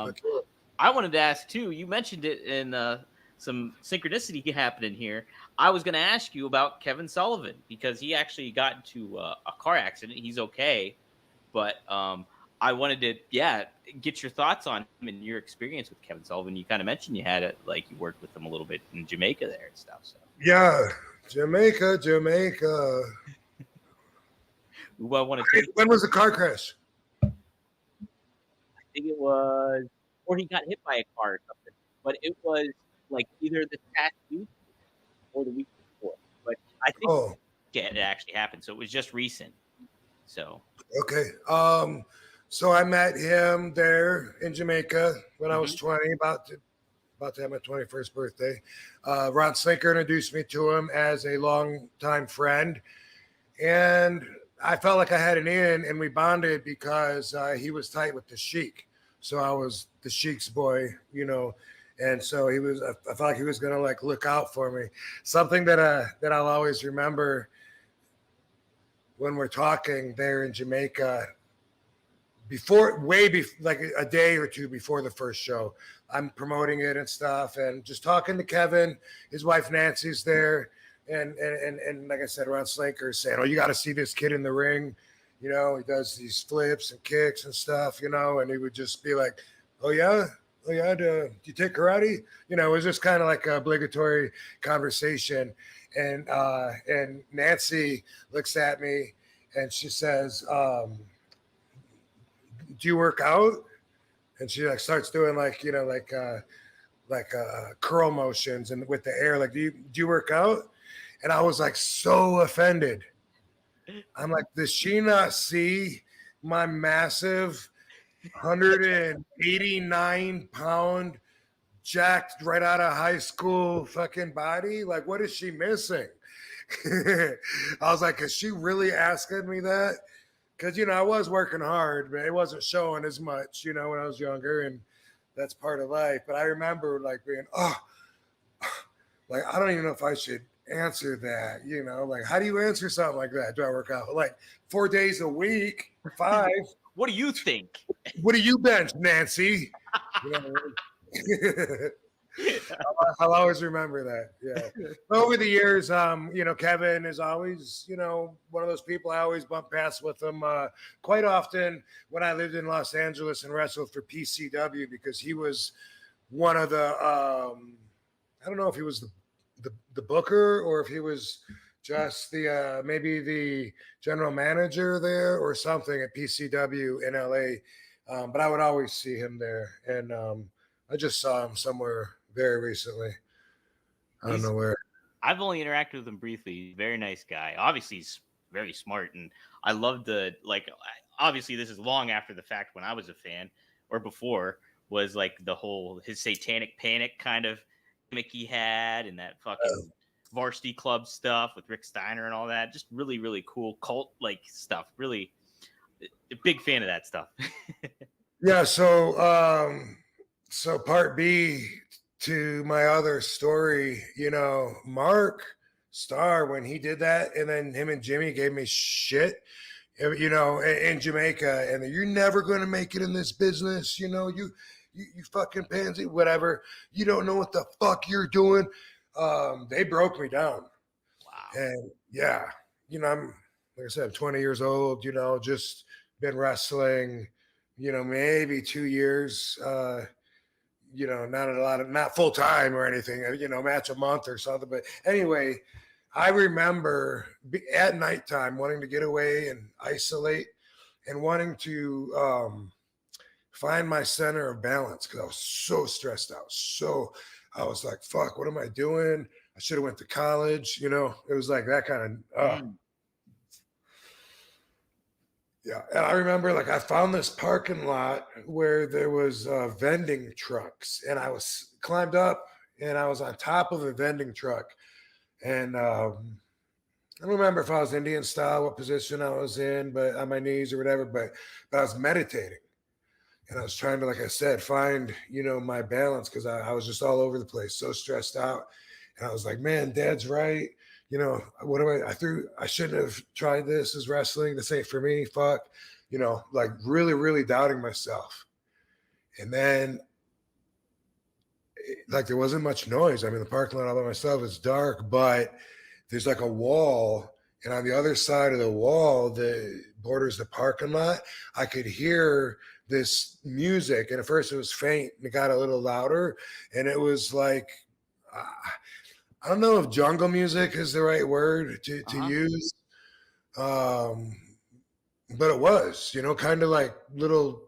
Okay. I wanted to ask too. You mentioned it in some synchronicity happening here. I was going to ask you about Kevin Sullivan because he actually got into a car accident. He's okay, but I wanted to, yeah, get your thoughts on him and your experience with Kevin Sullivan. You kind of mentioned you had it, like you worked with him a little bit in Jamaica there and stuff. So, Yeah, Jamaica. who I want to take. When was the car crash? I think it was, or he got hit by a car or something. But it was like either this past week or the week before. But I think Oh, it actually happened, so it was just recent. So, okay. So I met him there in Jamaica when I was mhm. 20, about to have my 21st birthday. Ron Slinker introduced me to him as a longtime friend, and I felt like I had an in, and we bonded because he was tight with the Sheik. So I was the Sheik's boy. And so he was. I felt like he was gonna like look out for me. Something that I'll always remember when we're talking there in Jamaica like a day or two before the first show. I'm promoting it and stuff, and just talking to Kevin. His wife Nancy's there, and like I said, Ron Slinker saying, "Oh, you got to see this kid in the ring." He does these flips and kicks and stuff. And he would just be like, "Oh yeah." Oh yeah, do you take karate? It was just kind of like an obligatory conversation, and Nancy looks at me and she says, "Do you work out?" And she like starts doing curl motions and with the air, like, do you work out? And I was like so offended. I'm like, does she not see my massive 189-pound jacked right out of high school fucking body? Like, what is she missing? I was like, is she really asking me that? Because I was working hard, but it wasn't showing as much, when I was younger, and that's part of life. But I remember like being, like I don't even know if I should answer that, like how do you answer something like that? Do I work out like 4 days a week, 5? What do you think? What do you bench, Nancy? You know, I'll always remember that. Yeah. Over the years, Kevin is always, one of those people I always bump past with him quite often when I lived in Los Angeles and wrestled for PCW because he was one of the, I don't know if he was the booker or if he was just the maybe the general manager there or something at PCW in LA. But I would always see him there, and I just saw him somewhere very recently. I don't He's know where. I've only interacted with him briefly. He's a very nice guy. Obviously, he's very smart, and I love the like. Obviously, this is long after the fact when I was a fan or before was like the whole his satanic panic kind of gimmick he had, and that fucking varsity club stuff with Rick Steiner and all that. Just really, really cool cult like stuff. Really, a big fan of that stuff. Yeah. So part B to my other story, Mark Starr, when he did that, and then him and Jimmy gave me shit, in Jamaica, and you're never going to make it in this business, you fucking pansy, whatever, you don't know what the fuck you're doing. They broke me down. Wow. And yeah, I'm, like I said, I'm 20 years old, just been wrestling, maybe 2 years, not full time or anything, match a month or something. But anyway, I remember at nighttime wanting to get away and isolate and wanting to find my center of balance because I was so stressed out. So I was like, fuck, what am I doing? I should have went to college. It was like that kind of, yeah. And I remember like I found this parking lot where there was vending trucks and I was climbed up and I was on top of a vending truck. And I don't remember if I was Indian style, what position I was in, but on my knees or whatever, but I was meditating. And I was trying to, like I said, find, my balance because I was just all over the place, so stressed out. And I was like, man, Dad's right. What do I shouldn't have tried this as wrestling. This ain't for me. Fuck. Like really, really doubting myself. And then like there wasn't much noise. I mean, the parking lot all by myself is dark, but there's like a wall, and on the other side of the wall that borders the parking lot, I could hear this music. And at first it was faint and it got a little louder, and it was like uh, I don't know if jungle music is the right word to Uh-huh. use, um, but it was, kind of like little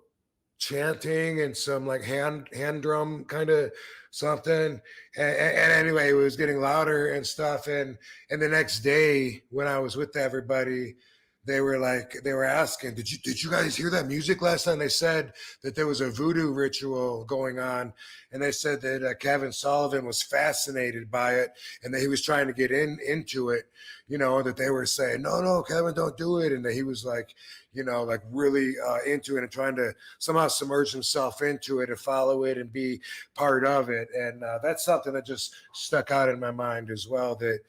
chanting and some like hand drum kind of something. And anyway, it was getting louder and stuff. And the next day when I was with everybody, they were asking, did you guys hear that music last night? And they said that there was a voodoo ritual going on, and they said that Kevin Sullivan was fascinated by it, and that he was trying to get into it. That they were saying, no, Kevin, don't do it, and that he was like, like really into it and trying to somehow submerge himself into it and follow it and be part of it. And that's something that just stuck out in my mind as well, that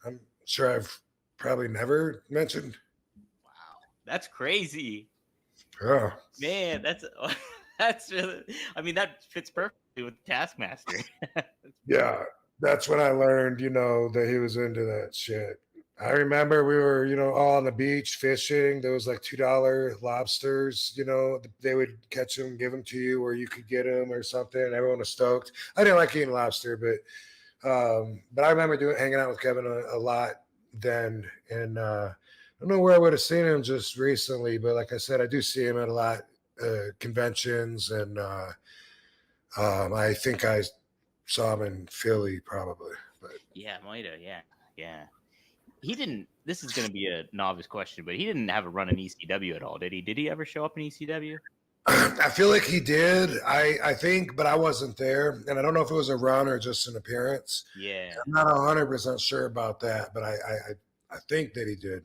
I'm sure I've probably never mentioned. Wow, that's crazy, Yeah. man. That's that's really. I mean, that fits perfectly with Taskmaster. Yeah. That's when I learned, that he was into that shit. I remember we were, all on the beach fishing. There was like $2 lobsters, they would catch them, give them to you, or you could get them or something. Everyone was stoked. I didn't like eating lobster, but I remember hanging out with Kevin a lot then. And I don't know where I would have seen him just recently, but like I said, I do see him at a lot conventions, and I think I saw him in Philly probably. But Yeah, might have. Yeah, yeah. He didn't. This is going to be a novice question, but he didn't have a run in ECW at all, did he? Did he ever show up in ECW? I feel like he did. I think, but I wasn't there, and I don't know if it was a run or just an appearance. Yeah. I'm not 100% sure about that, but I think that he did.